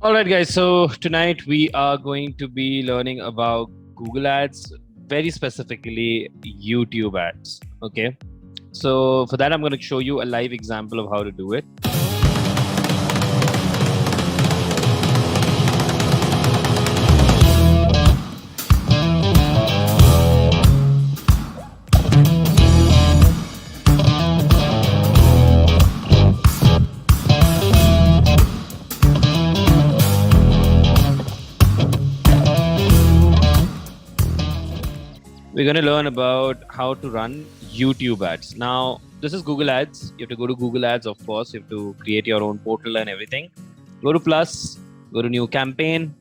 All right, guys. So tonight we are going to be learning about Google Ads, very specifically YouTube ads. Okay. So for that, I'm going to show you a live example of how to do it. We're going to learn about how to run YouTube ads. Now, this is Google Ads. You have to go to Google Ads, of course. You have to create your own portal and everything. Go to Plus, go to New Campaign.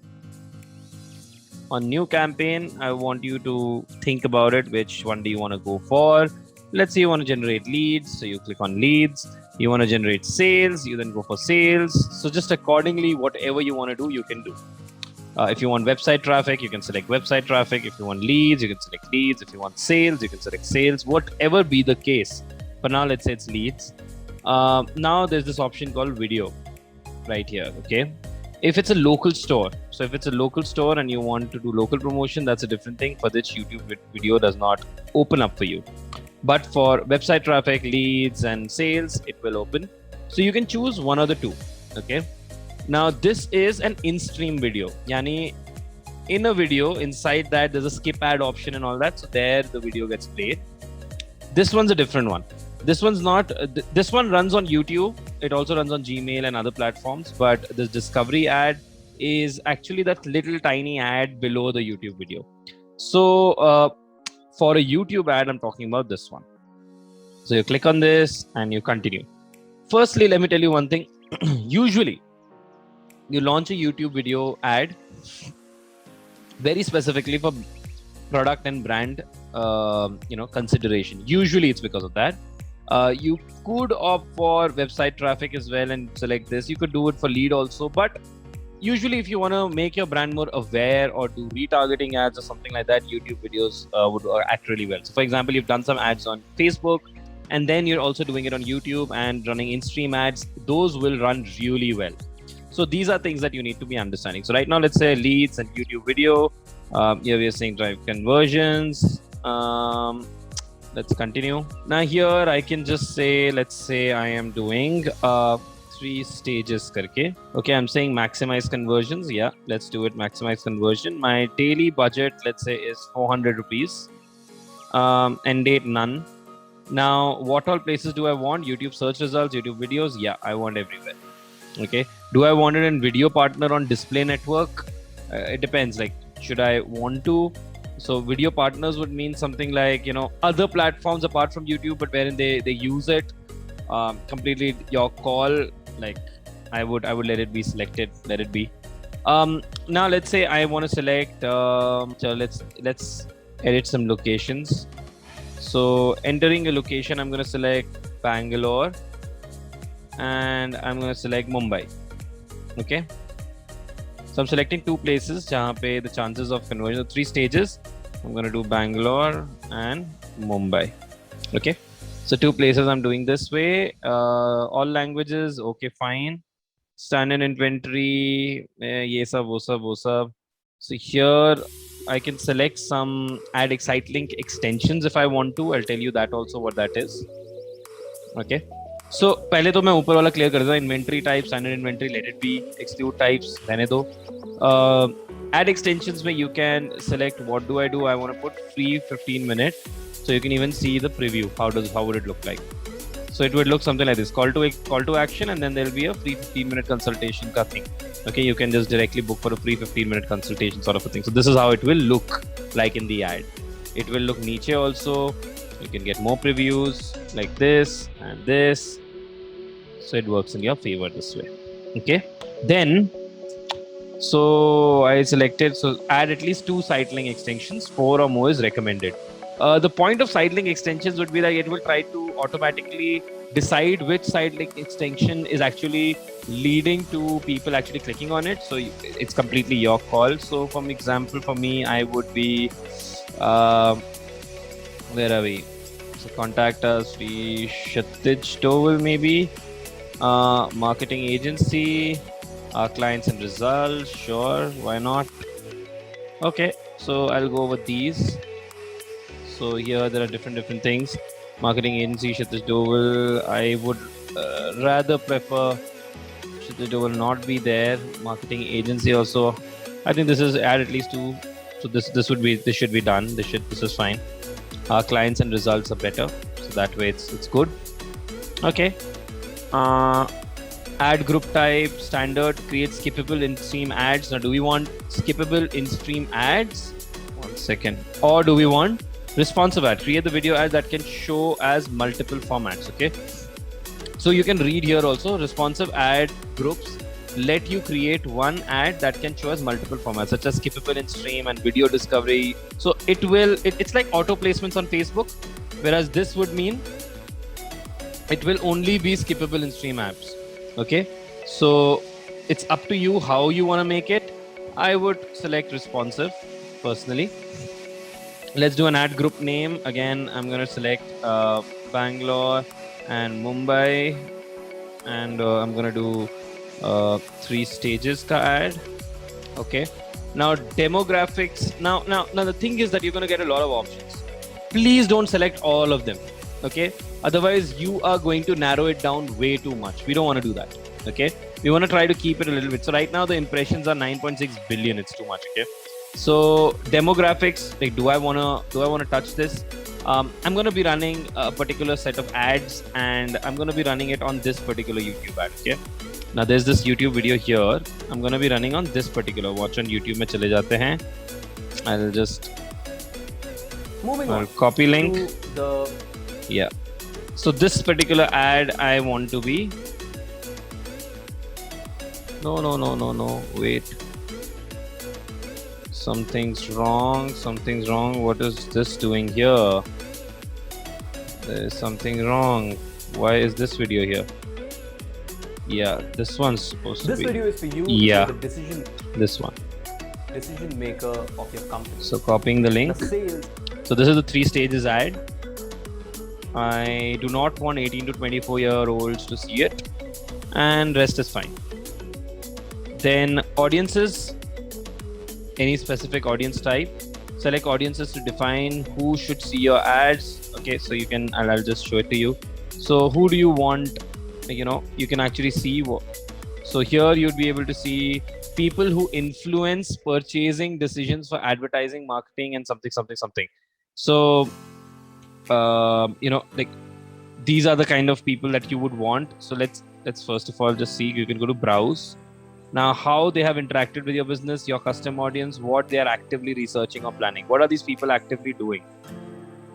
On New Campaign, I want you to think about it. Which one do you want to go for? Let's say you want to generate leads. So you click on leads. You want to generate sales. You then go for sales. So just accordingly, whatever you want to do, you can do. If you want website traffic, you can select website traffic. If you want leads, you can select leads. If you want sales, you can select sales. Whatever be the case. For now, let's say it's leads. Now there's this option called video right here. Okay. If it's a local store, so if it's a local store and you want to do local promotion, that's a different thing. For this, YouTube video does not open up for you. But for website traffic, leads, and sales, it will open. So you can choose one of the two. Okay. Now this is an in-stream video. Yani in a video, inside that there's a skip ad option and all that. So there the video gets played. This one's a different one. This one's not. This one runs on YouTube. It also runs on Gmail and other platforms. But this discovery ad is actually that little tiny ad below the YouTube video. So for a YouTube ad, I'm talking about this one. So you click on this and you continue. Firstly, let me tell you one thing. Usually, you launch a YouTube video ad very specifically for product and brand consideration. Usually it's because of that. You could opt for website traffic as well and select this. You could do it for lead also, but usually if you want to make your brand more aware or do retargeting ads or something like that, YouTube videos would act really well. So for example, you've done some ads on Facebook and then you're also doing it on YouTube and running in-stream ads. Those will run really well. So these are things that you need to be understanding. So right now, let's say leads and YouTube video. Here we are saying drive conversions. Let's continue. Now here I can just say, let's say I am doing 3 stages karke. Okay, I'm saying maximize conversions. Yeah, let's do it. Maximize conversion. My daily budget, let's say, is 400 rupees. End date none. Now, what all places do I want? YouTube search results, YouTube videos. Yeah, I want everywhere. Okay, do I want it in video partner on display network? It depends. Like, should I want to? So video partners would mean something like, other platforms apart from YouTube, but wherein they use it. Completely your call. Like, I would let it be selected. Let it be. Now let's say I want to select. So let's edit some locations. So entering a location, I'm going to select Bangalore. And I'm going to select Mumbai. Okay. So I'm selecting 2 places jahan pe the chances of conversion, 3 stages. I'm going to do Bangalore and Mumbai. Okay. So 2 places I'm doing this way. All languages. Okay, fine. Standard inventory. Ye sab, wo sab, wo sab. So here I can select some add excite link extensions if I want to. I'll tell you that also what that is. Okay. So पहले तो मैं ऊपर वाला clear कर देता हूँ. Inventory type, standard inventory, let it be. Exclude types रहने दो. Add extensions में you can select what do I do. I want to put free 15 minute. So you can even see the preview. How would it look like? So it would look something like this. Call to action, and then there will be a free 15-minute consultation ka thing. Okay, you can just directly book for a free 15-minute consultation sort of a thing. So this is how it will look like in the ad. It will look niche also. You can get more previews like this and this. So it works in your favor this way. Okay. Then, so I selected, so add at least 2 site link extensions. 4 or more is recommended. The point of site link extensions would be that it will try to automatically decide which site link extension is actually leading to people actually clicking on it. So it's completely your call. So for example, for me, I would be, where are we? So contact us, Kshitij Doval maybe. Marketing agency. Our clients and results, sure, why not? Okay, so I'll go with these. So here there are different things. Marketing agency, Kshitij Doval. I would rather prefer Kshitij Doval not be there. Marketing agency also. I think this is add at least two. So this should be done. This is fine. Our clients and results are better. So that way it's good. Okay. Ad group type standard, create skippable in-stream ads. Now, do we want skippable in-stream ads? 1 second. Or do we want responsive ad? Create the video ad that can show as multiple formats. Okay. So you can read here also, responsive ad groups let you create one ad that can show as multiple formats, such as skippable in-stream and video discovery. So it's like auto placements on Facebook, whereas this would mean it will only be skippable in-stream apps. Okay, so it's up to you how you want to make it. I would select responsive personally. Let's do an ad group name. Again, I'm going to select Bangalore and Mumbai, and I'm going to do 3 stages ka ad. Okay, now demographics. Now the thing is that you're going to get a lot of options. Please don't select all of them. Okay, otherwise you are going to narrow it down way too much. We don't want to do that. Okay, we want to try to keep it a little bit. So right now the impressions are 9.6 billion. It's too much. Okay, so demographics, like do I want to touch this? I'm going to be running a particular set of ads, and I'm going to be running it on this particular YouTube ad. Okay, now there's this YouTube video here. I'm going to be running on this particular. Watch on YouTube में चले जाते हैं. I'll just copy link. Yeah. So this particular ad I want to be. No. Wait. Something's wrong. What is this doing here? There's something wrong. Why is this video here? Yeah, this one's supposed to be. This video is for you. Yeah. The decision maker of your company. So copying the link. The sales. So this is the 3 stages ad. I do not want 18 to 24-year-olds to see it, and rest is fine. Then audiences, any specific audience type. Select audiences to define who should see your ads. Okay, so you can, I'll just show it to you. So who do you want? You can actually see so here you'd be able to see people who influence purchasing decisions for advertising, marketing, and something. So like these are the kind of people that you would want. So let's first of all just see. You can go to browse. Now, how they have interacted with your business, your custom audience, what they are actively researching or planning. What are these people actively doing?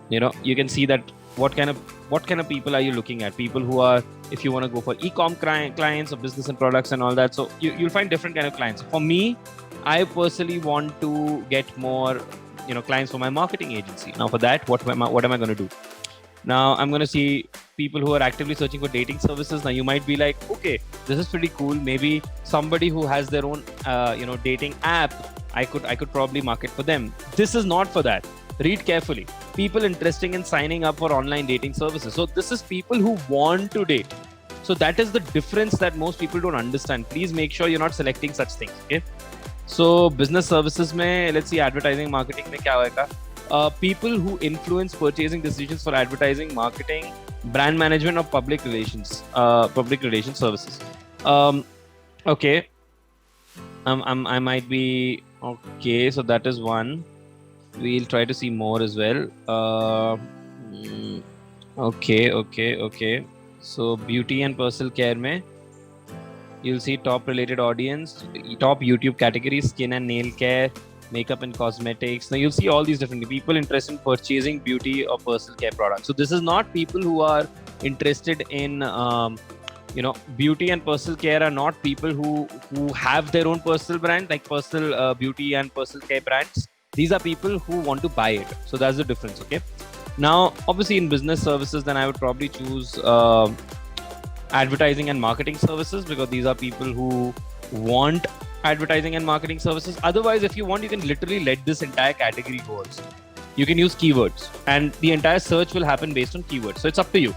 You can see that what kind of people are you looking at? People who are, if you want to go for e-com clients or business and products and all that. So you'll find different kind of clients. For me, I personally want to get more clients for my marketing agency. Now for that, what am I going to do? Now I'm going to see people who are actively searching for dating services. Now you might be like, okay, this is pretty cool. Maybe somebody who has their own dating app, I could probably market for them. This is not for that. Read carefully. People interested in signing up for online dating services. So this is people who want to date. So that is the difference that most people don't understand. Please make sure you're not selecting such things. Okay. So business services mein, let's see, advertising, marketing mein kya hoega? People who influence purchasing decisions for advertising, marketing, brand management, or public relations services. Okay. I might be okay. So that is one. We'll try to see more as well. Okay. So beauty and personal care mein, you'll see top related audience, top YouTube categories, skin and nail care, makeup and cosmetics. Now you'll see all these different people interested in purchasing beauty or personal care products. So this is not people who are interested in beauty and personal care are not people who have their own personal brand, like personal beauty and personal care brands. These are people who want to buy it. So that's the difference. Okay. Now, obviously in business services, then I would probably choose advertising and marketing services, because these are people who want advertising and marketing services. Otherwise, if you want, you can literally let this entire category go also. You can use keywords and the entire search will happen based on keywords. So it's up to you.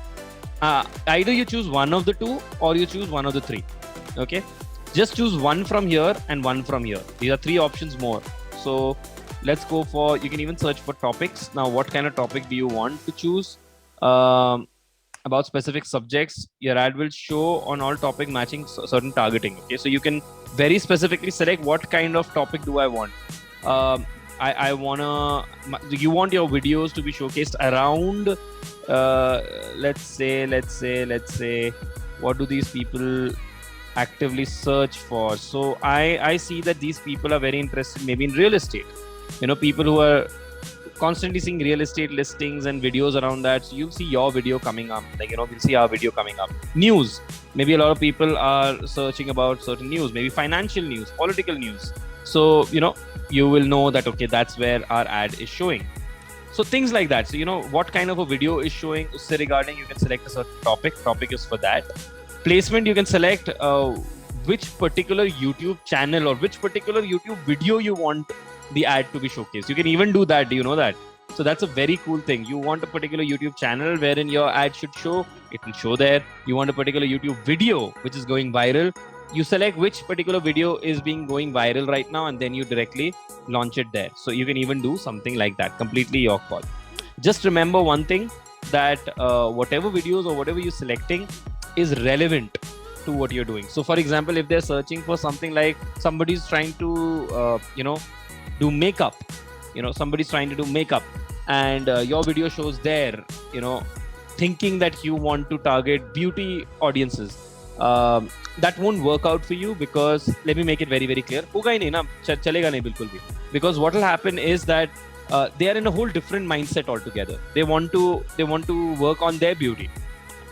Either you choose one of the two or you choose one of the three. Okay. Just choose one from here and one from here. These are 3 options more. So let's go for, you can even search for topics. Now, what kind of topic do you want to choose? About specific subjects, your ad will show on all topic matching certain targeting. Okay, so you can very specifically select what kind of topic do I want. I wanna, you want your videos to be showcased around, let's say, what do these people actively search for? So I see that these people are very interested maybe in real estate. People who are constantly seeing real estate listings and videos around that. So you'll see your video coming up. We'll see our video coming up. News. Maybe a lot of people are searching about certain news, maybe financial news, political news. So, you will know that, okay, that's where our ad is showing. So things like that. So, what kind of a video is showing, usse regarding, you can select a certain topic. Topic is for that. Placement, you can select which particular YouTube channel or which particular YouTube video you want the ad to be showcased. You can even do that. Do you know that? So that's a very cool thing. You want a particular YouTube channel wherein your ad should show, it will show there. You want a particular YouTube video which is going viral, you select which particular video is going viral right now, and then you directly launch it there. So you can even do something like that. Completely your call. Just remember one thing, that whatever videos or whatever you're selecting is relevant to what you're doing. So for example, if they're searching for something like somebody's trying to do makeup, somebody's trying to do makeup, and your video shows there, thinking that you want to target beauty audiences, that won't work out for you, because let me make it very, very clear, hoga hi nahi na, chalega nahi bilkul bhi. Because what will happen is that they are in a whole different mindset altogether. They want to work on their beauty.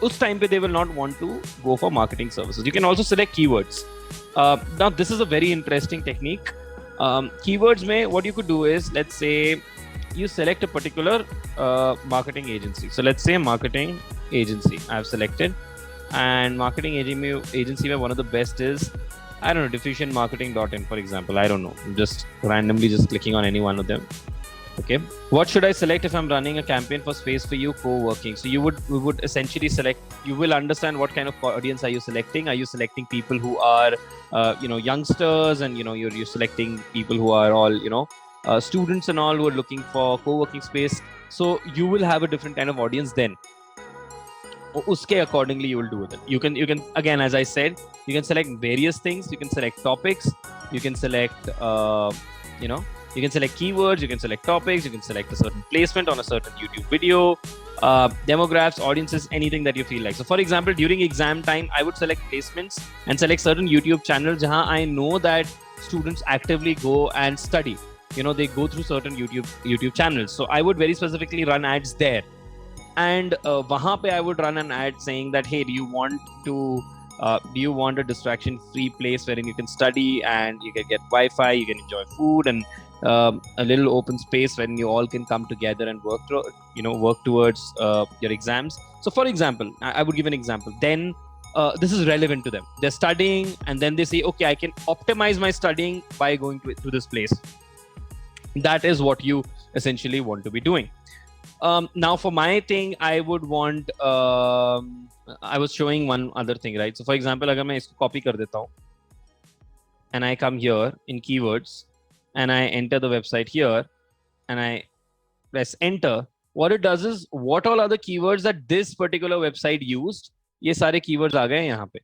Us time pe they will not want to go for marketing services. You can also select keywords. Now this is a very interesting technique. Keywords mein, what you could do is, let's say you select a particular marketing agency. So let's say marketing agency I've selected, and marketing agency mein one of the best is, I don't know, diffusionmarketing.in, for example. I don't know, I'm just randomly just clicking on any one of them. Okay, what should I select if I'm running a campaign for Space for You co-working? So we would essentially select, you will understand what kind of audience are you selecting. Are you selecting people who are youngsters, and you're selecting people who are all students and all, who are looking for co-working space. So you will have a different kind of audience then. Uske accordingly you will do with it. You can again, as I said, you can select various things. You can select topics, you can select you can select keywords, you can select topics, you can select a certain placement on a certain YouTube video, demographics, audiences, anything that you feel like. So for example, during exam time, I would select placements and select certain YouTube channels jahan I know that students actively go and study. They go through certain YouTube channels. So I would very specifically run ads there. And wahan pe I would run an ad saying that, hey, do you want a distraction-free place wherein you can study and you can get Wi-Fi, you can enjoy food, and a little open space when you all can come together and work towards your exams. So for example, I would give an example. Then this is relevant to them. They're studying, and then they say, okay, I can optimize my studying by going to this place. That is what you essentially want to be doing. Now for my thing, I would want, I was showing one other thing, right? So for example, agar main isko copy kar deta hu, and I come here in keywords, and I enter the website here, and I press enter, what it does is, what all other keywords that this particular website used, ye sare keywords aa gaye yahan pe.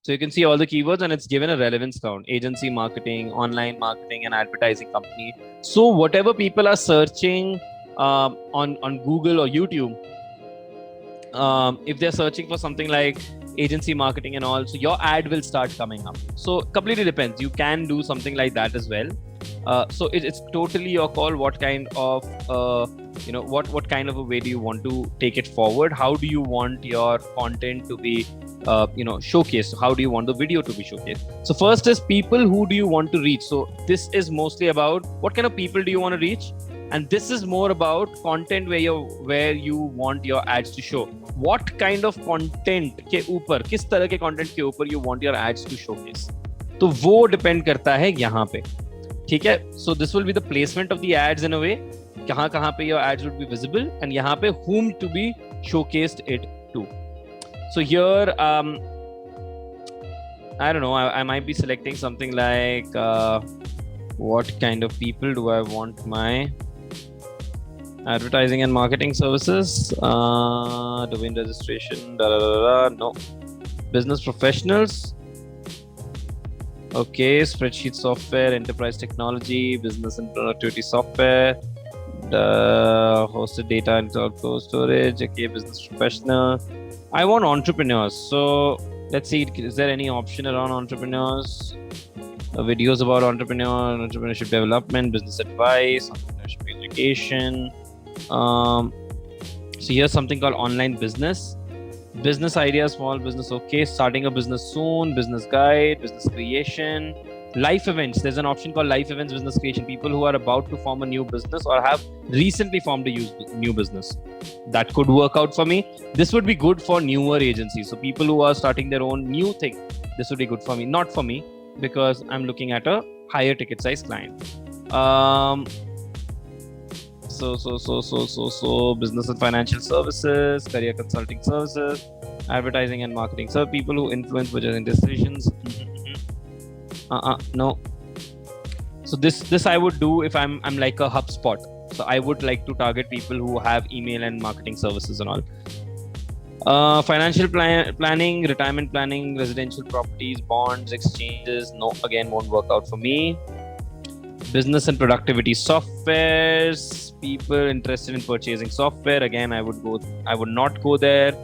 So you can see all the keywords, and it's given a relevance count: agency marketing, online marketing, and advertising company. So whatever people are searching on Google or YouTube, if they're searching for something like agency marketing and all, so your ad will start coming up. So completely depends. You can do something like that as well. So it's totally your call. What kind of what kind of a way do you want to take it forward? How do you want your content to be showcased? How do you want the video to be showcased? So first is people, who do you want to reach? So this is mostly about what kind of people do you want to reach, and this is more about content where you want your ads to show. What kind of content के ऊपर, किस तरह के content के ऊपर you want your ads to showcase? तो वो depend करता है यहाँ पे, ठीक है? So this will be the placement of the ads in a way. कहाँ पे your ads would be visible, and यहाँ पे whom to be showcased it to. So here I don't know. I might be selecting something like what kind of people do I want my advertising and marketing services? Domain registration. No. Business professionals. Okay. Spreadsheet software, enterprise technology, business and productivity software. The hosted data and cloud storage. Okay. Business professional. I want entrepreneurs. So let's see. Is there any option around entrepreneurs? Videos about entrepreneurship development, business advice, entrepreneurship education. So here's something called online business ideas, small business. Okay, starting a business soon, business guide, business creation, life events. There's an option called life events, business creation. People who are about to form a new business or have recently formed a new business. That could work out for me. This would be good for newer agencies. So people who are starting their own new thing, this would be good for me. Not for me, because I'm looking at a higher ticket size client. So business and financial services, career consulting services, advertising and marketing. So people who influence budget decisions. No. So this I would do if I'm like a HubSpot. So I would like to target people who have email and marketing services and all. Financial planning, retirement planning, residential properties, bonds, exchanges. No, again, won't work out for me. Business and productivity softwares. People interested in purchasing software. Again, I would not go there.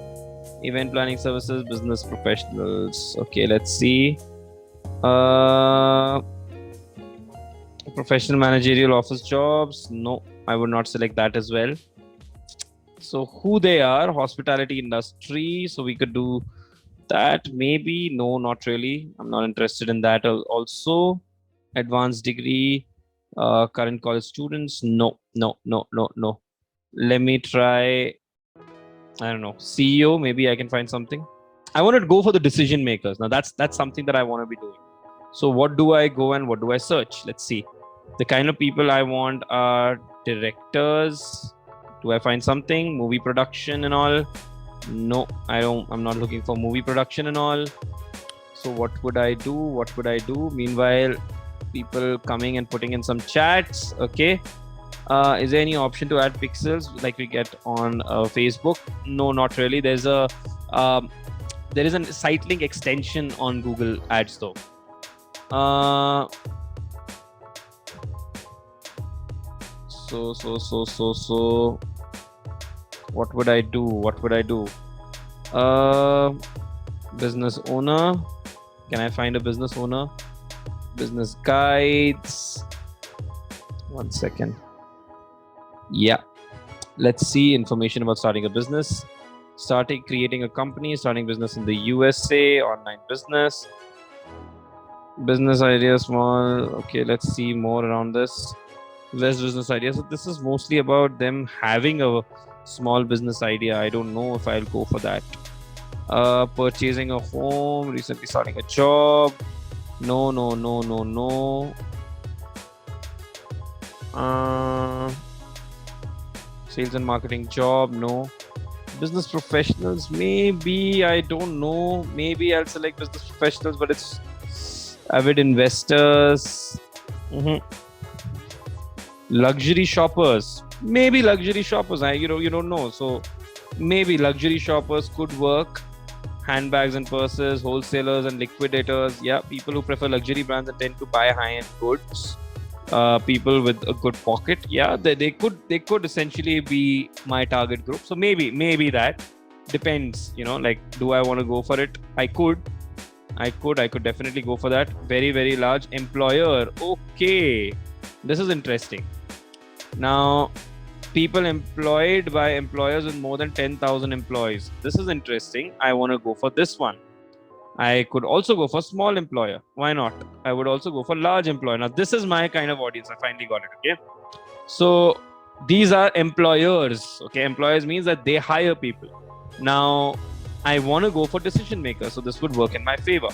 Event planning services, business professionals. Okay, let's see. Professional managerial office jobs. No, I would not select that as well. So who they are, hospitality industry. So we could do that. Maybe. No, not really. I'm not interested in that. Also, advanced degree, current college students. No. Let me try, I don't know, CEO. Maybe I can find something. I want to go for the decision makers. Now that's something that I want to be doing. So what do I go and what do I search? Let's see. The kind of people I want are directors. Do I find something? Movie production and all? No, I don't. I'm not looking for movie production and all. So what would I do? Meanwhile, people coming and putting in some chats. Okay. Is there any option to add pixels like we get on Facebook? No, not really. There is a site link extension on Google Ads though. So what would I do? Business owner. Can I find a business owner? Business guides. 1 second. Yeah. Let's see information about starting a business. Creating a company, starting business in the USA, online business. Business idea, small. Okay, let's see more around this. Less business idea. So this is mostly about them having a small business idea. I don't know if I'll go for that. Purchasing a home, recently starting a job. No. Sales and marketing job. No. Business professionals. Maybe, I don't know. Maybe I'll select business professionals, but it's avid investors. Luxury shoppers. Maybe luxury shoppers. You don't know. So maybe luxury shoppers could work. Handbags and purses, wholesalers and liquidators. Yeah, people who prefer luxury brands and tend to buy high-end goods. People with a good pocket. Yeah, they could essentially be my target group. So maybe that depends. Like, do I want to go for it? I could definitely go for that. Very, very large employer. Okay, this is interesting. Now, people employed by employers with more than 10,000 employees. This is interesting. I want to go for this one. I could also go for small employer. Why not? I would also go for large employer. Now, this is my kind of audience. I finally got it. Okay. So these are employers. Okay. Employers means that they hire people. Now, I want to go for decision makers. So this would work in my favor.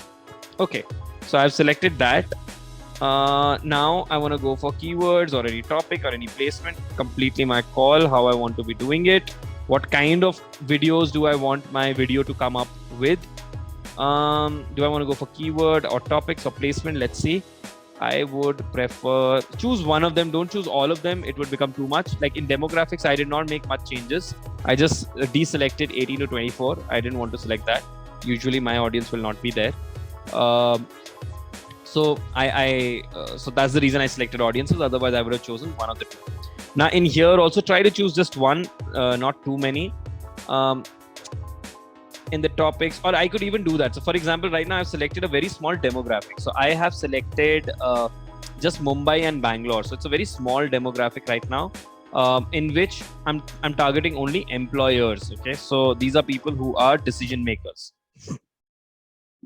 Okay. So I've selected that. Now I want to go for keywords or any topic or any placement. Completely my call how I want to be doing it. What kind of videos do I want my video to come up with? Do I want to go for keyword or topics or placement? Let's see. I would prefer choose one of them. Don't choose all of them. It would become too much. Like in demographics, I did not make much changes. I just deselected 18 to 24. I didn't want to select that. Usually my audience will not be there. So so that's the reason I selected audiences. Otherwise, I would have chosen one of the two. Now in here, also try to choose just one, not too many. In the topics, or I could even do that. So for example, right now I've selected a very small demographic. So I have selected just Mumbai and Bangalore. So it's a very small demographic right now, in which I'm targeting only employers. Okay, so these are people who are decision makers.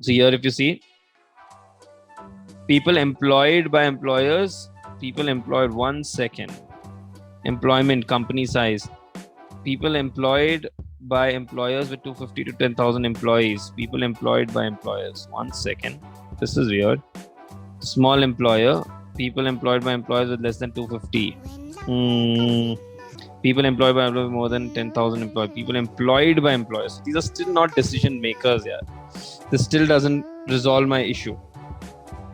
So here, if you see, people employed by employers, people employed, 1 second, employment, company size, people employed by employers with 250 to 10,000 employees, people employed by employers. 1 second, this is weird. Small employer, people employed by employers with less than 250. People employed by employers with more than 10,000 employees, people employed by employers. These are still not decision makers. Yeah, this still doesn't resolve my issue.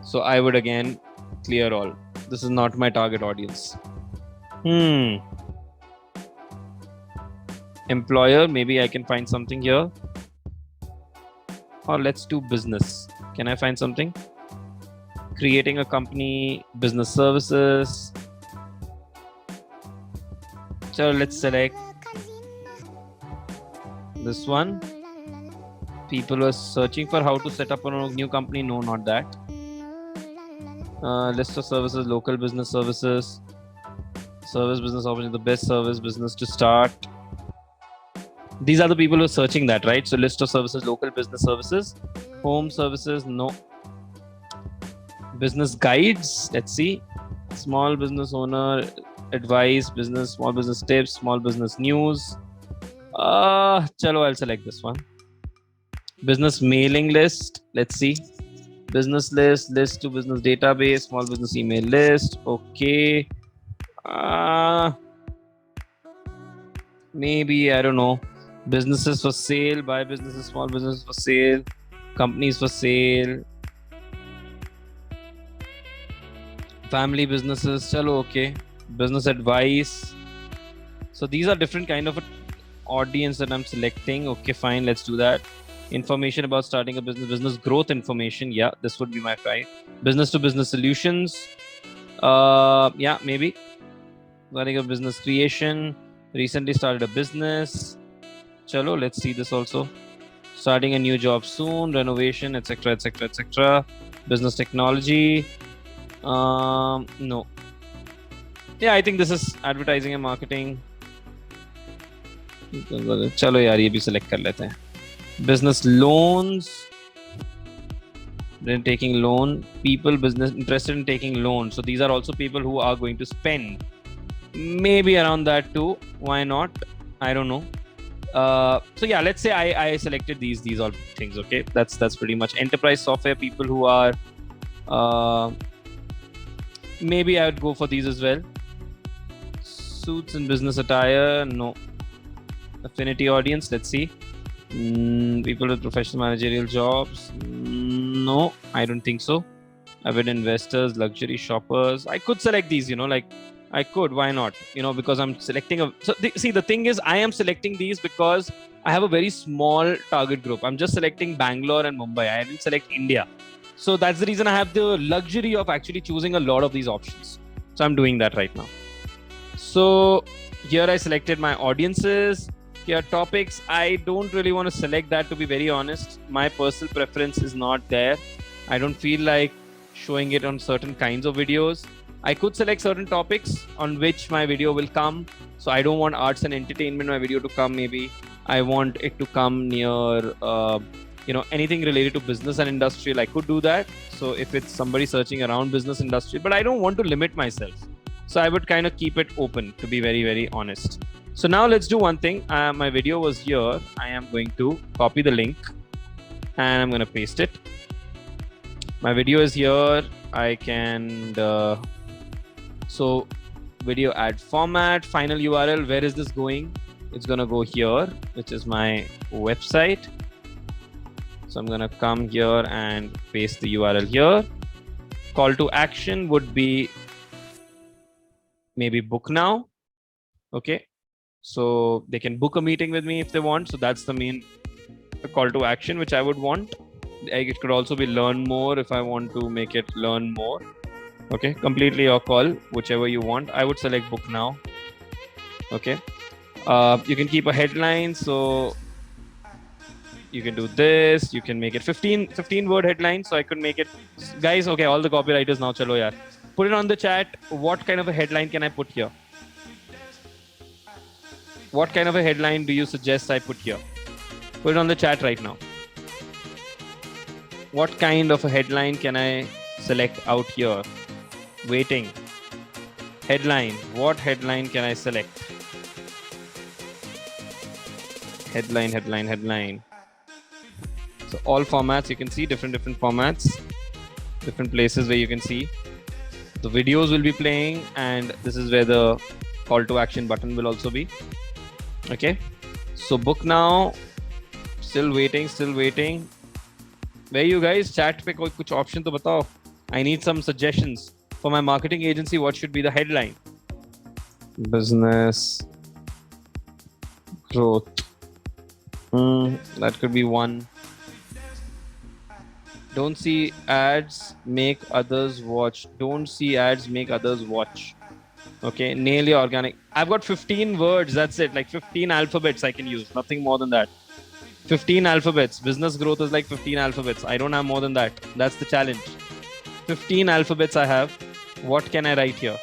So I would again clear all. This is not my target audience. Employer, maybe I can find something here. Or let's do business. Can I find something? Creating a company, business services. So let's select this one. People are searching for how to set up a new company. No, not that. List of services, local business services, service business opportunity, the best service business to start. These are the people who are searching that, right? So list of services, local business services, home services, no. Business guides, let's see. Small business owner advice, business, small business tips, small business news. Chalo, I'll select this one. Business mailing list, let's see. Business list, list to business database, small business email list. Okay. Maybe, I don't know. Businesses for sale, buy businesses, small businesses for sale, companies for sale, family businesses. Chalo, okay. Business advice. So these are different kind of audience that I'm selecting. Okay, fine. Let's do that. Information about starting a business, business growth information. Yeah, this would be my five. Business to business solutions. Yeah, maybe. Running a business creation. Recently started a business. Chalo, let's see this also. Starting a new job soon, renovation, etc., etc., etc. Business technology. No. Yeah, I think this is advertising and marketing. चलो यार ये भी select कर लेते हैं. Business loans. Then taking loan. People business interested in taking loans. So these are also people who are going to spend. Maybe around that too. Why not? I don't know. So yeah, let's say I selected these all things. Okay, that's pretty much enterprise software. People who are maybe I would go for these as well. Suits and business attire, no. Affinity audience, let's see. People with professional managerial jobs, no, I don't think so. Avid investors, luxury shoppers. I could select these, like I could, why not? Because I'm selecting the thing is I am selecting these because I have a very small target group. I'm just selecting Bangalore and Mumbai. I didn't select India. So that's the reason I have the luxury of actually choosing a lot of these options. So I'm doing that right now. So here I selected my audiences. Here topics, I don't really want to select that, to be very honest. My personal preference is not there. I don't feel like showing it on certain kinds of videos. I could select certain topics on which my video will come. So I don't want arts and entertainment my video to come. Maybe I want it to come near anything related to business and industrial. I could do that. So if it's somebody searching around business industry, but I don't want to limit myself. So I would kind of keep it open, to be very, very honest. So now let's do one thing. My video was here. I am going to copy the link and I'm going to paste it. My video is here. I can, so video add format, final URL. Where is this going? It's going to go here, which is my website. So I'm gonna come here and paste the URL here. Call to action would be maybe book now. Okay, so they can book a meeting with me if they want. So that's the main call to action which I would want. It could also be learn more if I want to make it learn more. Okay, completely your call, whichever you want. I would select book now. Okay, you can keep a headline, so you can do this. You can make it 15 word headline. So I could make it, guys. Okay, all the copywriters now, chalo yaar. Put it on the chat. What kind of a headline can I put here? What kind of a headline do you suggest I put here? Put it on the chat right now. What kind of a headline can I select out here? Waiting. Headline. What headline can I select? Headline. So all formats, you can see different formats, different places where you can see. The videos will be playing, and this is where the call to action button will also be. Okay. So book now. Still waiting. Where you guys? Chat pe koi kuch option to batao. I need some suggestions. For my marketing agency, what should be the headline? Business growth. That could be one. Don't see ads, make others watch. Don't see ads, make others watch. Okay, nail your organic. I've got 15 words. That's it. Like 15 alphabets I can use. Nothing more than that. 15 alphabets. Business growth is like 15 alphabets. I don't have more than that. That's the challenge. 15 alphabets I have. What can I write here?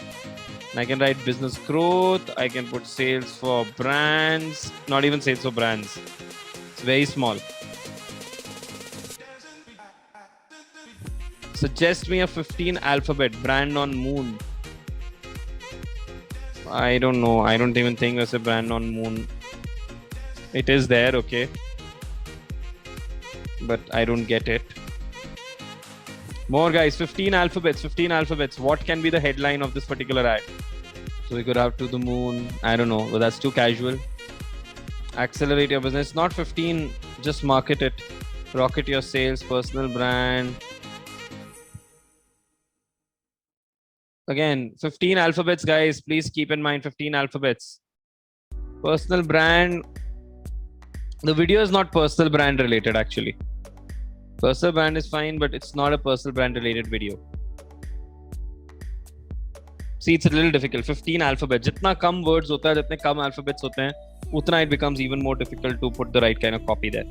I can write business growth. I can put sales for brands. Not even sales for brands. It's very small. Suggest me a 15 alphabet brand on moon. I don't know. I don't even think there's a brand on moon. It is there, okay. But I don't get it. More guys, 15 alphabets. What can be the headline of this particular ad? So we could have to the moon. I don't know, but that's too casual. Accelerate your business. Not 15, just market it. Rocket your sales, personal brand. Again, 15 alphabets, guys. Please keep in mind 15 alphabets. Personal brand. The video is not personal brand related, actually. Personal brand is fine, but it's not a personal brand related video. See, it's a little difficult. 15 alphabets. Jitna kam words hota hai, jitne kam alphabets hote hain, utna it becomes even more difficult to put the right kind of copy there.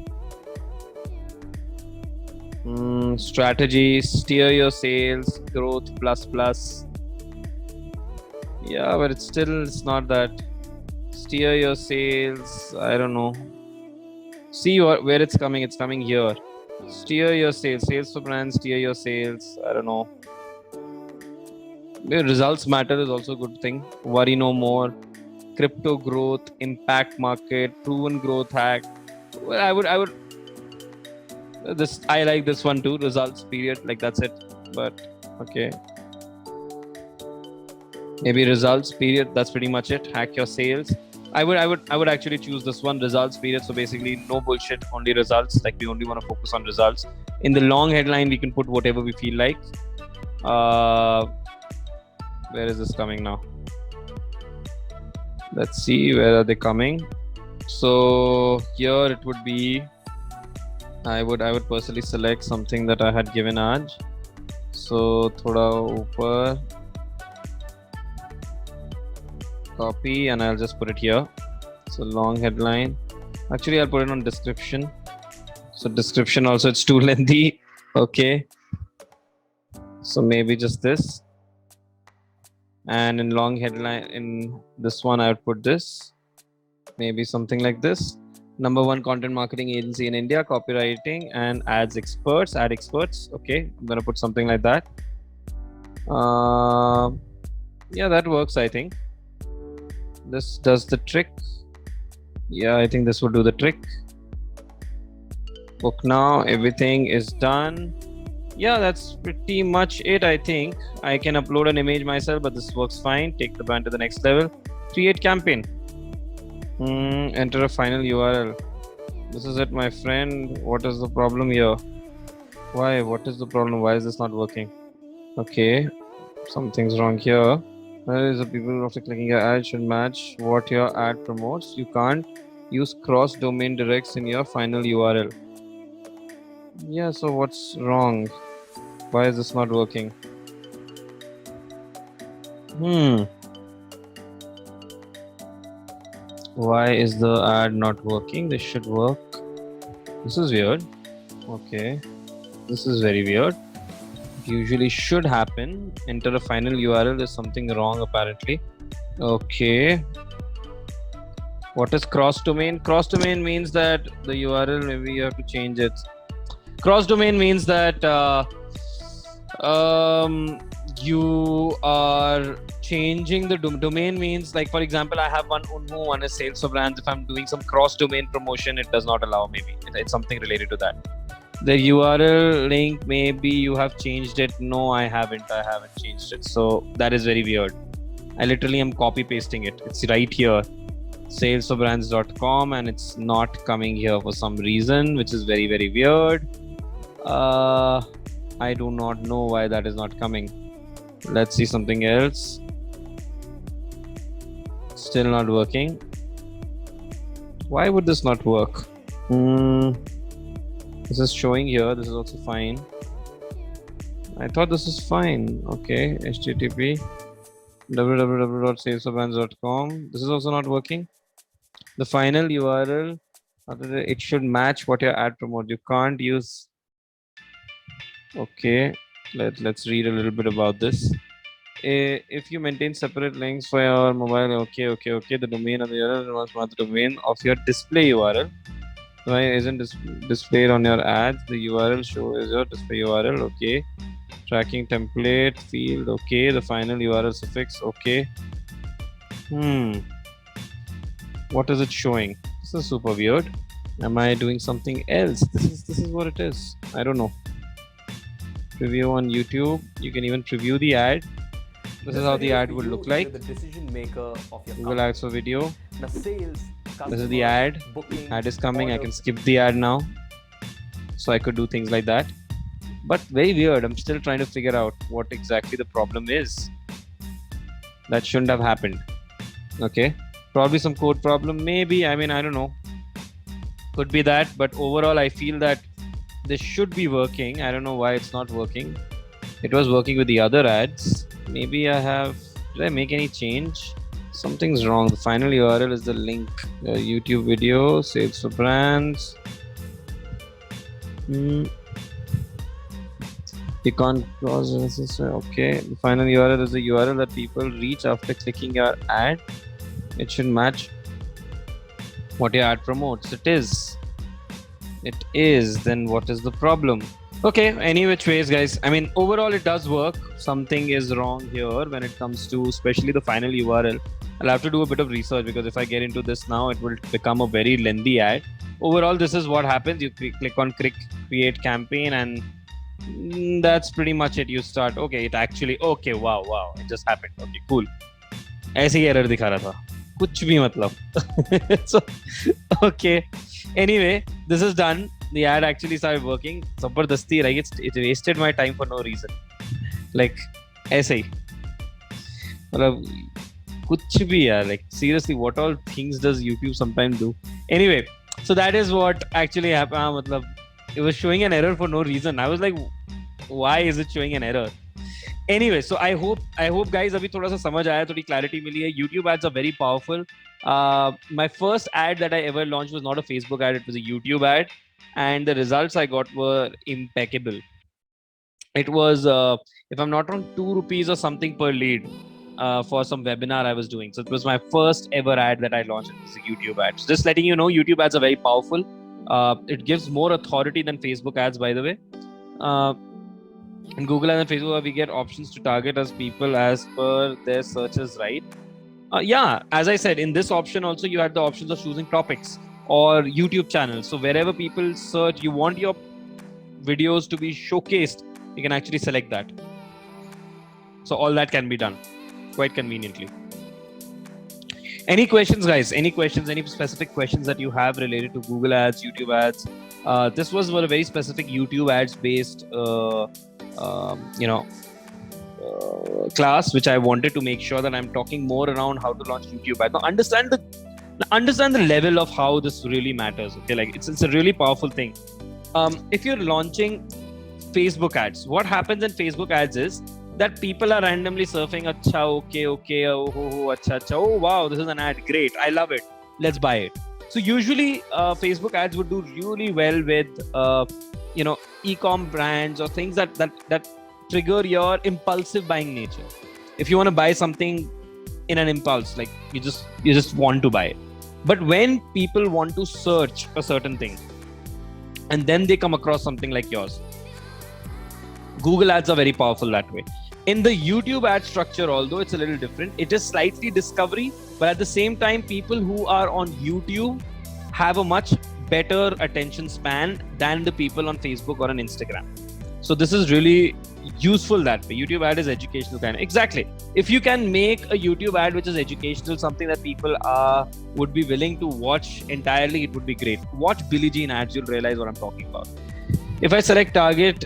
Strategy, steer your sales, growth, plus. Yeah, but it's not that. Steer your sales. I don't know. See where it's coming. It's coming here. Steer your sales. Sales for brands. Steer your sales. I don't know. Results matter is also a good thing. Worry no more. Crypto growth. Impact market. Proven growth hack. Well, I would. I like this one too. Results period. Like that's it. But okay. Maybe results period. That's pretty much it. Hack your sales. I would actually choose this one, results period. So basically no bullshit, only results. Like we only want to focus on results. In the long headline, we can put whatever we feel like. Where is this coming now? Let's see, where are they coming? So here it would be, I would personally select something that I had given aaj. So thoda upar. Copy, and I'll just put it here. So long headline. Actually, I'll put it on description. So description also, it's too lengthy. Okay. So maybe just this. And in long headline, in this one, I would put this. Maybe something like this. #1 content marketing agency in India, copywriting and ad experts. Okay, I'm gonna put something like that. Yeah, that works, I think. This does the trick. Yeah, I think this will do the trick. Book now, everything is done. Yeah, that's pretty much it, I think. I can upload an image myself, but this works fine. Take the brand to the next level. Create campaign. Enter a final URL. This is it, my friend. What is the problem here? Why? What is the problem? Why is this not working? Okay, something's wrong here. Where is the people after clicking your ad should match what your ad promotes? You can't use cross domain directs in your final URL. Yeah, so what's wrong? Why is this not working? Why is the ad not working? This should work. This is weird. Okay, this is very weird. It usually should happen. Enter a final URL. There's something wrong apparently. Okay. What is cross domain? Cross domain means that the URL, maybe you have to change it. Cross domain means that you are changing the domain. Means, like, for example, I have one Unmu, one is Sales for Brands. If I'm doing some cross domain promotion, it does not allow. Maybe it's something related to that. The URL link, maybe you have changed it. No, I haven't changed it. So that is very weird. I literally am copy pasting it. It's right here, salesforbrands.com, and it's not coming here for some reason, which is very, very weird. I do not know why that is not coming. Let's see something else. Still not working. Why would this not work? This is showing here. This is also fine. I thought this is fine. Okay, http www.salesforbrands.com. This is also not working. The final URL, it should match what your ad promotes. You can't use. Okay, let's read a little bit about this. If you maintain separate links for your mobile, okay, the domain of the URL must match the domain of your display URL. Why isn't displayed on your ads? The URL shows your display URL. Okay. Tracking template field. Okay. The final URL suffix. Okay. What is it showing? This is super weird. Am I doing something else? This is what it is. I don't know. Preview on YouTube. You can even preview the ad. This is how the ad would look like. The decision maker of your Google Ads for video. The sales. This is the ad. Ad is coming. I can skip the ad now. So I could do things like that. But very weird. I'm still trying to figure out what exactly the problem is. That shouldn't have happened. Okay. Probably some code problem. Maybe. I mean, I don't know. Could be that. But overall, I feel that this should be working. I don't know why it's not working. It was working with the other ads. Maybe did I make any change? Something's wrong. The final URL is the link. YouTube video, Sales for Brands. You can't cross this. Okay. The final URL is the URL that people reach after clicking your ad. It should match what your ad promotes. It is. Then what is the problem? Okay, any which ways, guys. I mean, overall it does work. Something is wrong here when it comes to especially the final URL. I'll have to do a bit of research because if I get into this now, it will become a very lengthy ad. Overall, this is what happens. You click on create campaign, and that's pretty much it. You start. Okay, it actually. Okay, wow, it just happened. Okay, cool. ऐसे ही error दिखा रहा था. कुछ भी मतलब. So, okay. Anyway, this is done. The ad actually started working. Zabardasti, like it wasted my time for no reason. Like, ऐसे ही. मतलब कुछ भी यार. Like, seriously, what all things does YouTube sometimes do? Anyway, so that is what actually happened. मतलब, it was showing an error for no reason. I was like, why is it showing an error? Anyway, so I hope guys अभी थोड़ा सा समझ आया, थोड़ी clarity मिली है. YouTube ads are very powerful. My first ad that I ever launched was not a Facebook ad, it was a YouTube ad, and the results I got were impeccable. It was, if I'm not wrong, 2 rupees or something per lead for some webinar I was doing. So it was my first ever ad that I launched. It was a YouTube ad. So just letting you know, YouTube ads are very powerful. It gives more authority than Facebook ads, by the way. In Google and Facebook, we get options to target as people as per their searches, right? Yeah, as I said, in this option also, you had the options of choosing topics or YouTube channels. So wherever people search, you want your videos to be showcased, you can actually select that. So all that can be done quite conveniently. Any questions, guys? Any questions? Any specific questions that you have related to Google Ads, YouTube Ads? This was for a very specific YouTube Ads based, class, which I wanted to make sure that I'm talking more around how to launch YouTube Ads. Now, understand the level of how this really matters. Okay, like it's a really powerful thing. If you're launching Facebook ads, what happens in Facebook ads is that people are randomly surfing, acha, okay, acha, oh wow, this is an ad, great, I love it, let's buy it. So usually Facebook ads would do really well with e-com brands or things that trigger your impulsive buying nature. If you want to buy something in an impulse, like you just want to buy it. But when people want to search a certain thing and then they come across something like yours, Google ads are very powerful that way. In the YouTube ad structure, although it's a little different, it is slightly discovery, but at the same time, people who are on YouTube have a much better attention span than the people on Facebook or on Instagram. So this is really useful that way. YouTube ad is educational kind of. Exactly. If you can make a YouTube ad which is educational, something that people would be willing to watch entirely, it would be great. Watch Billie Jean ads, you'll realize what I'm talking about. If I select target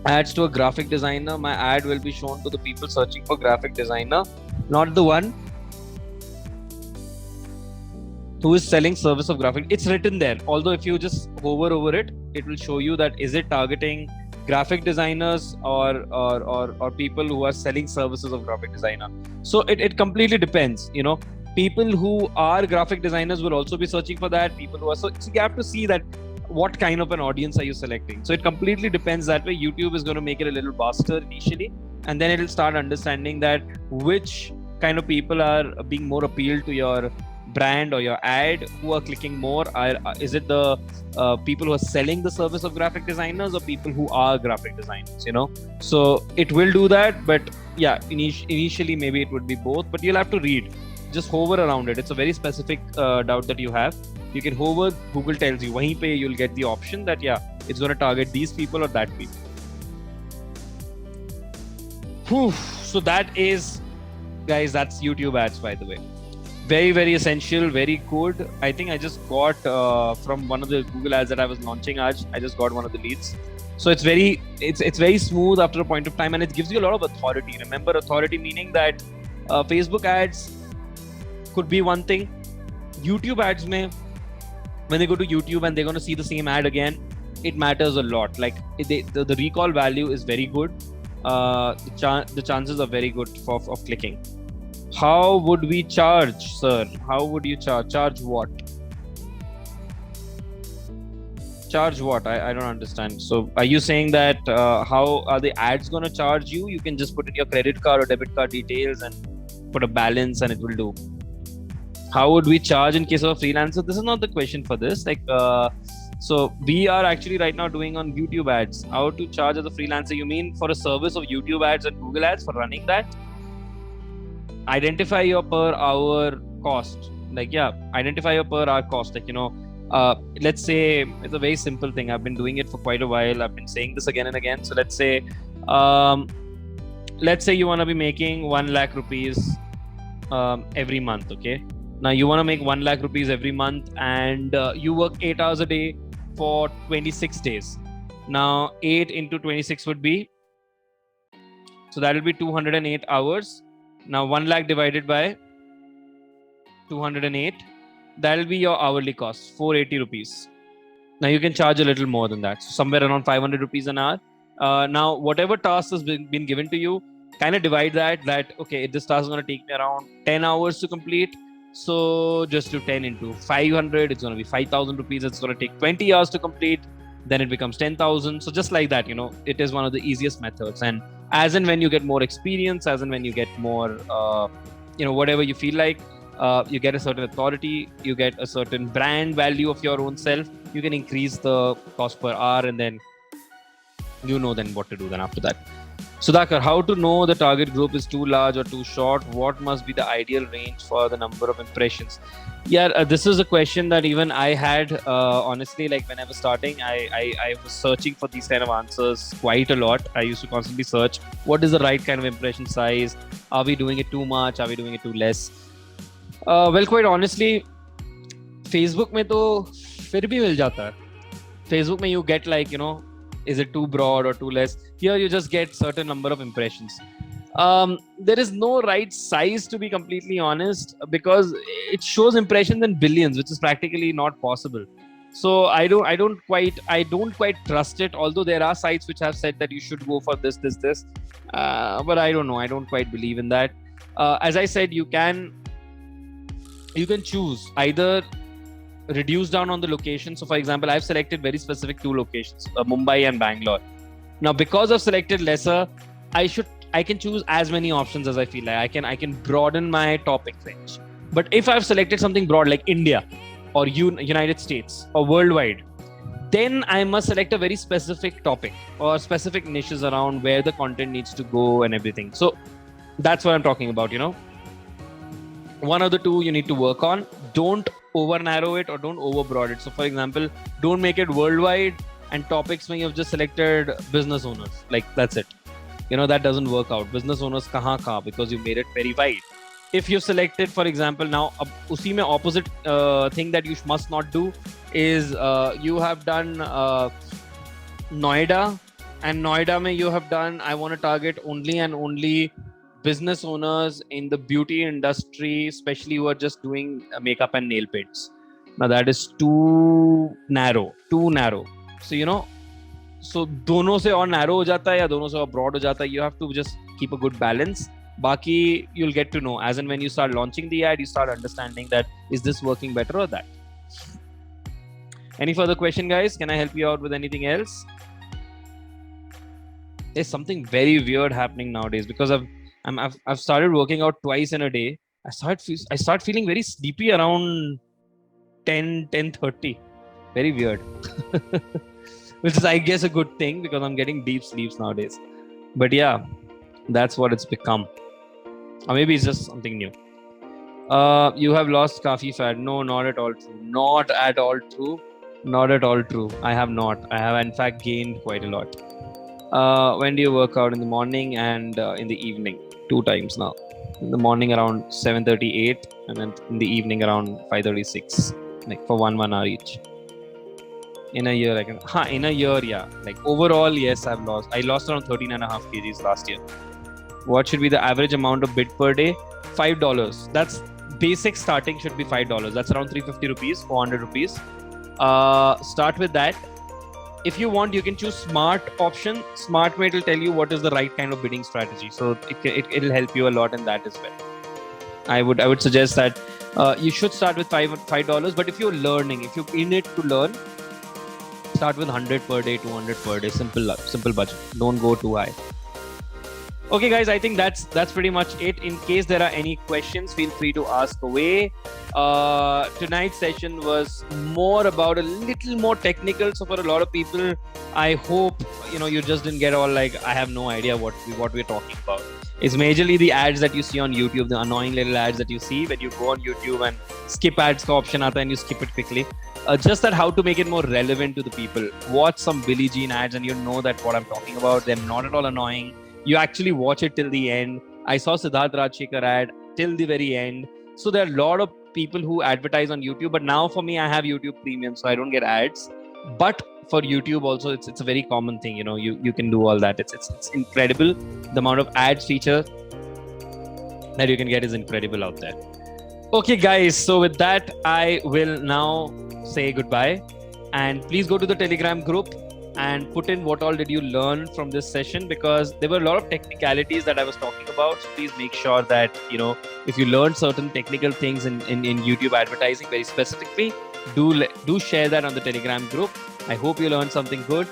ads to a graphic designer, my ad will be shown to the people searching for graphic designer, not the one who is selling service of graphic. It's written there. Although if you just hover over it, it will show you that is it targeting graphic designers or people who are selling services of graphic designer. So it completely depends. People who are graphic designers will also be searching for that. People who are so you have to see that what kind of an audience are you selecting. So it completely depends that way. YouTube is going to make it a little faster initially, and then it'll start understanding that which kind of people are being more appealed to your brand or your ad, who are clicking more. Is it the people who are selling the service of graphic designers or people who are graphic designers, So it will do that, but yeah, initially maybe it would be both, but you'll have to read. Just hover around it. It's a very specific doubt that you have. You can hover, Google tells you, wahin pe you'll get the option that, yeah, it's going to target these people or that people. Whew. So that is, guys, that's YouTube ads, by the way. Very, very essential, very good. I think I just got from one of the Google ads that I was launching, I just got one of the leads. So it's very smooth after a point of time, and it gives you a lot of authority. Remember, authority meaning that Facebook ads could be one thing. YouTube ads when they go to YouTube and they're going to see the same ad again, it matters a lot. Like the recall value is very good. The chances are very good of clicking. How would we charge, sir? How would you charge? Charge what? Charge what? I don't understand. So are you saying that how are the ads going to charge you? You can just put in your credit card or debit card details and put a balance and it will do. How would we charge in case of a freelancer? This is not the question for this. So we are actually right now doing on YouTube ads. How to charge as a freelancer? You mean for a service of YouTube ads and Google ads for running that? Identify your per hour cost. Identify your per hour cost. Let's say it's a very simple thing. I've been doing it for quite a while. I've been saying this again and again. So let's say you want to be making 1 lakh rupees every month. Okay. Now you want to make 1 lakh rupees every month and you work 8 hours a day for 26 days. Now 8 into 26 would be, so that will be 208 hours. Now 1 lakh divided by 208, that will be your hourly cost, 480 rupees. Now you can charge a little more than that, so somewhere around 500 rupees an hour. Now whatever task has been given to you, kind of divide that okay, this task is going to take me around 10 hours to complete. So just do 10 into 500, it's going to be 5,000 rupees. It's going to take 20 hours to complete. Then it becomes 10,000. So just like that, it is one of the easiest methods. And as and when you get more experience, as and when you get more, whatever you feel like, you get a certain authority, you get a certain brand value of your own self, you can increase the cost per hour, and then then what to do then after that. Sudhakar, how to know the target group is too large or too short? What must be the ideal range for the number of impressions? Yeah, this is a question that even I had, honestly, like when I was starting, I was searching for these kind of answers quite a lot. I used to constantly search, what is the right kind of impression size? Are we doing it too much? Are we doing it too less? Well, quite honestly, Facebook में तो फिर भी मिल जाता है. Facebook में you get like, is it too broad or too less? Here you just get certain number of impressions. There is no right size, to be completely honest, because it shows impressions in billions, which is practically not possible. So I don't quite trust it. Although there are sites which have said that you should go for this, but I don't know. I don't quite believe in that. As I said, you can choose either reduce down on the location. So for example, I've selected very specific two locations, Mumbai and Bangalore. Now because I've selected lesser, I can choose as many options as I feel like. I can broaden my topic range. But if I've selected something broad like India or United States or worldwide, then I must select a very specific topic or specific niches around where the content needs to go and everything. So that's what I'm talking about, One of the two you need to work on. Don't over narrow it or don't over broad it. So for example, don't make it worldwide and topics when you've just selected business owners. Like that's it. That doesn't work out. Business owners kahan, because you made it very wide. If you selected, for example, now usi mein opposite thing that you must not do is you have done Noida, and Noida mein you have done, I want to target only and only business owners in the beauty industry, especially who are just doing makeup and nail paints. Now that is too narrow. So so दोनों से और narrow हो जाता है या दोनों से और broad हो जाता है. You have to just keep a good balance. Baki, you'll get to know as and when you start launching the ad, you start understanding that is this working better or that. Any further question, guys? Can I help you out with anything else? There's something very weird happening nowadays because I've started working out twice in a day. I start feeling very sleepy around 10:30. Very weird. Which is, I guess, a good thing because I'm getting deep sleeps nowadays. But yeah, that's what it's become. Or maybe it's just something new. You have lost kafi fat. No, not at all true. Not at all true. Not at all true. I have not. I have in fact gained quite a lot. When do you work out? In the morning and in the evening. 2 times now. In the morning around 7:38 and then in the evening around 5:36. Like for 1 hour each. In a year, in a year, yeah. Like overall, yes, I lost around 13.5 kgs last year. What should be the average amount of bid per day? $5. That's basic starting should be $5. That's around 350 rupees, 400 rupees. Start with that. If you want, you can choose smart option. Smart way will tell you what is the right kind of bidding strategy. So it'll help you a lot in that as well. I would suggest that you should start with $5. But if you're learning, if you're in it to learn, start with 100 per day, 200 per day. Simple budget. Don't go too high. Okay, guys, I think that's pretty much it. In case there are any questions, feel free to ask away. Tonight's session was more about a little more technical. So for a lot of people, I hope you just didn't get all like I have no idea what we're talking about. It's majorly the ads that you see on YouTube, the annoying little ads that you see when you go on YouTube and skip ads ka option aata and you skip it quickly. Just that how to make it more relevant to the people. Watch some Billie Jean ads and you know that what I'm talking about. They're not at all annoying. You actually watch it till the end. I saw Siddharth Rajshekhar ad till the very end. So there are a lot of people who advertise on YouTube. But now for me, I have YouTube Premium, so I don't get ads. But for YouTube also, it's a very common thing. You can do all that. It's incredible. The amount of ads feature that you can get is incredible out there. Okay, guys. So with that, I will now say goodbye. And please go to the Telegram group and put in what all did you learn from this session, because there were a lot of technicalities that I was talking about. So please make sure that, if you learned certain technical things in YouTube advertising very specifically, do share that on the Telegram group. I hope you learned something good.